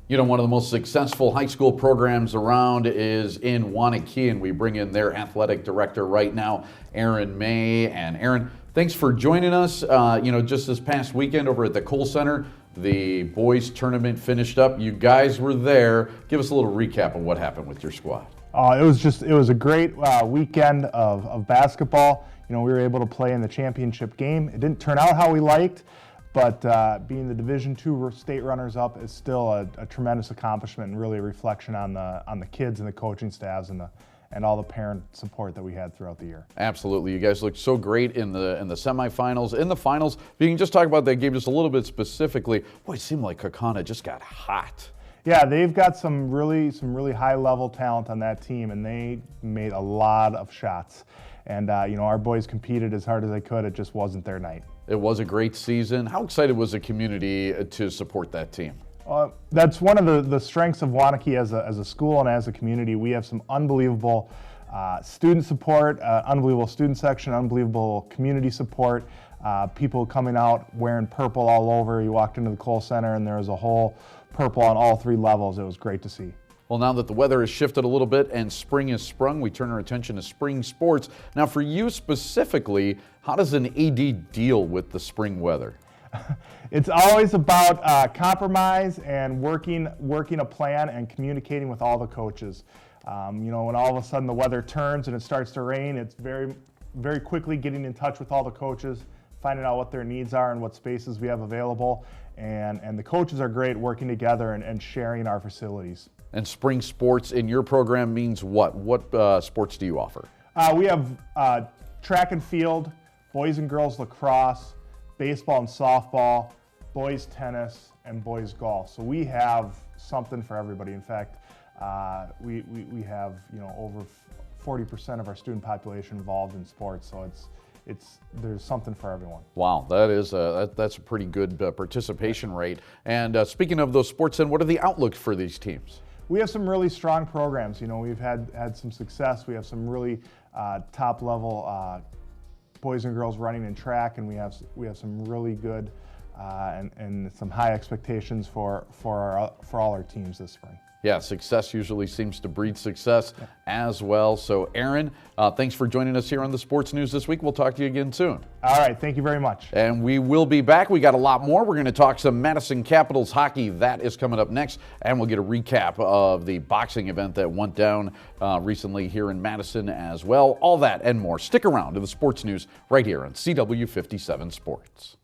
You know, one of the most successful high school programs around is in Waunakee, and we bring in their athletic director right now, Aaron May. And Aaron, thanks for joining us. Just this past weekend over at the Kohl Center, the boys tournament finished up. You guys were there. Give us a little recap of what happened with your squad. It was a great weekend of basketball. You know, we were able to play in the championship game. It didn't turn out how we liked, but being the Division II state runners-up is still a tremendous accomplishment and really a reflection on the kids and the coaching staffs and all the parent support that we had throughout the year. Absolutely. You guys looked so great in the semifinals. In the finals, if you can just talk about that game just a little bit specifically, boy, it seemed like Kaukauna just got hot. Yeah, they've got some really high-level talent on that team, and they made a lot of shots. And our boys competed as hard as they could. It just wasn't their night. It was a great season. How excited was the community to support that team? That's one of the strengths of Waunakee as a school and as a community. We have some unbelievable student support, unbelievable student section, unbelievable community support. People coming out wearing purple all over. You walked into the Kohl Center and there was a whole purple on all three levels. It was great to see. Well, now that the weather has shifted a little bit and spring has sprung, we turn our attention to spring sports. Now, for you specifically, how does an AD deal with the spring weather? It's always about compromise and working a plan and communicating with all the coaches. When all of a sudden the weather turns and it starts to rain, it's very quickly getting in touch with all the coaches, finding out what their needs are and what spaces we have available. And the coaches are great working together and sharing our facilities. And spring sports in your program means what? What sports do you offer? We have track and field, boys and girls lacrosse, baseball and softball, boys tennis, and boys golf. So we have something for everybody. In fact, we have over 40% of our student population involved in sports. So there's something for everyone. Wow, that's a pretty good participation rate. And speaking of those sports, then what are the outlooks for these teams? We have some really strong programs. We've had some success. We have some really top level boys and girls running in track, and we have some really good and some high expectations for all our teams this spring. Yeah, success usually seems to breed success as well. So, Aaron, thanks for joining us here on the Sports News this week. We'll talk to you again soon. All right, thank you very much. And we will be back. We got a lot more. We're going to talk some Madison Capitals hockey. That is coming up next. And we'll get a recap of the boxing event that went down recently here in Madison as well. All that and more. Stick around to the Sports News right here on CW57 Sports.